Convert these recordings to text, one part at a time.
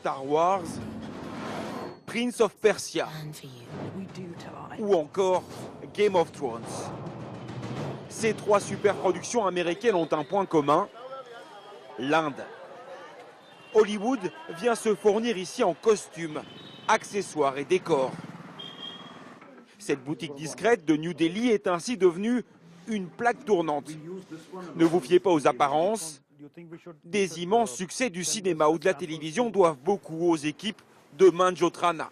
Star Wars, Prince of Persia ou encore Game of Thrones. Ces trois superproductions américaines ont un point commun, l'Inde. Hollywood vient se fournir ici en costumes, accessoires et décors. Cette boutique discrète de New Delhi est ainsi devenue une plaque tournante. Ne vous fiez pas aux apparences. Des immenses succès du cinéma ou de la télévision doivent beaucoup aux équipes de Manjot-Rana.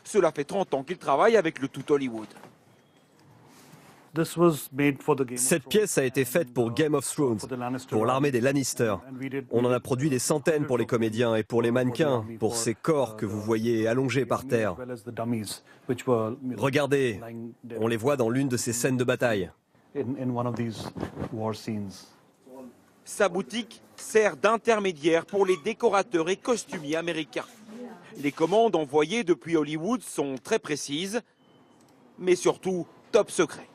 Cela fait 30 ans qu'il travaille avec le tout Hollywood. Cette pièce a été faite pour Game of Thrones, pour l'armée des Lannister. On en a produit des centaines pour les comédiens et pour les mannequins, pour ces corps que vous voyez allongés par terre. Regardez, on les voit dans l'une de ces scènes de bataille. Sa boutique sert d'intermédiaire pour les décorateurs et costumiers américains. Les commandes envoyées depuis Hollywood sont très précises, mais surtout top secret.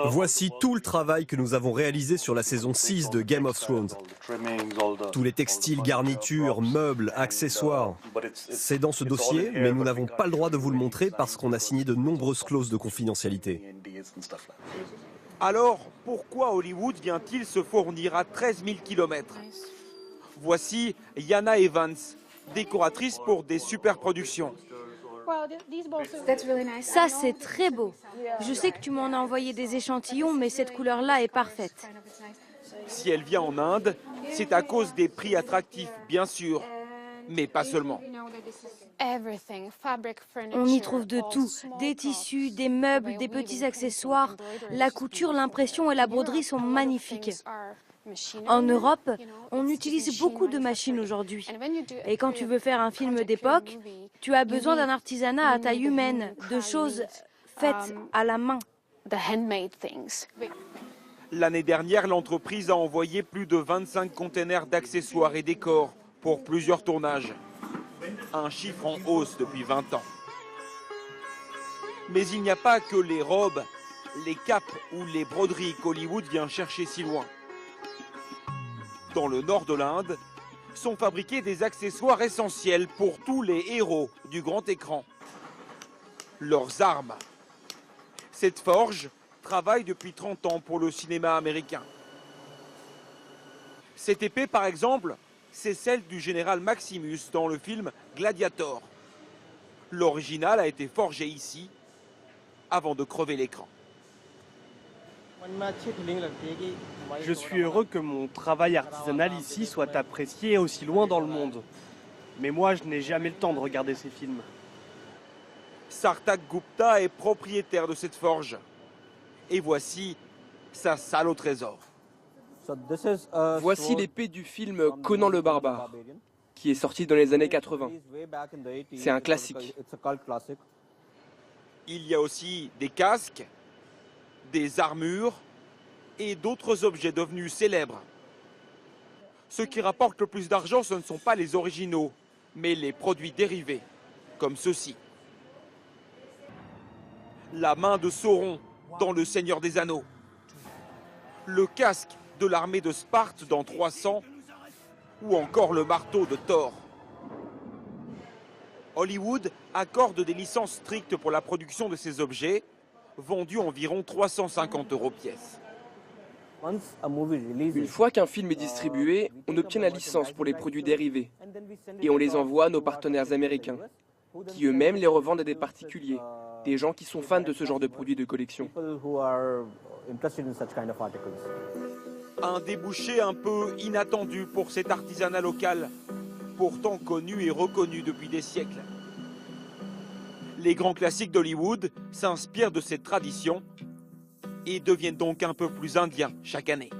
Voici tout le travail que nous avons réalisé sur la saison 6 de Game of Thrones. Tous les textiles, garnitures, meubles, accessoires. C'est dans ce dossier, mais nous n'avons pas le droit de vous le montrer parce qu'on a signé de nombreuses clauses de confidentialité. Alors, pourquoi Hollywood vient-il se fournir à 13 000 km? Voici Yana Evans, décoratrice pour des superproductions. Ça, c'est très beau. Je sais que tu m'en as envoyé des échantillons, mais cette couleur-là est parfaite. Si elle vient en Inde, c'est à cause des prix attractifs, bien sûr, mais pas seulement. On y trouve de tout, des tissus, des meubles, des petits accessoires. La couture, l'impression et la broderie sont magnifiques. En Europe, on utilise beaucoup de machines aujourd'hui. Et quand tu veux faire un film d'époque, tu as besoin d'un artisanat à taille humaine, de choses faites à la main. L'année dernière, l'entreprise a envoyé plus de 25 containers d'accessoires et décors pour plusieurs tournages. Un chiffre en hausse depuis 20 ans. Mais il n'y a pas que les robes, les capes ou les broderies qu'Hollywood vient chercher si loin. Dans le nord de l'Inde, sont fabriqués des accessoires essentiels pour tous les héros du grand écran. Leurs armes. Cette forge travaille depuis 30 ans pour le cinéma américain. Cette épée, par exemple, c'est celle du général Maximus dans le film Gladiator. L'original a été forgé ici avant de crever l'écran. Je suis heureux que mon travail artisanal ici soit apprécié aussi loin dans le monde. Mais moi, je n'ai jamais le temps de regarder ces films. Sartak Gupta est propriétaire de cette forge. Et voici sa salle au trésor. Voici l'épée du film Conan le Barbare, qui est sorti dans les années 80. C'est un classique. Il y a aussi des casques, des armures et d'autres objets devenus célèbres. Ce qui rapporte le plus d'argent, ce ne sont pas les originaux, mais les produits dérivés, comme ceux-ci. La main de Sauron dans Le Seigneur des Anneaux. Le casque de l'armée de Sparte dans 300, ou encore le marteau de Thor. Hollywood accorde des licences strictes pour la production de ces objets, vendus environ 350 € pièce. Une fois qu'un film est distribué, on obtient la licence pour les produits dérivés et on les envoie à nos partenaires américains, qui eux-mêmes les revendent à des particuliers, des gens qui sont fans de ce genre de produits de collection. Un débouché un peu inattendu pour cet artisanat local, pourtant connu et reconnu depuis des siècles. Les grands classiques d'Hollywood s'inspirent de cette tradition et deviennent donc un peu plus indiens chaque année.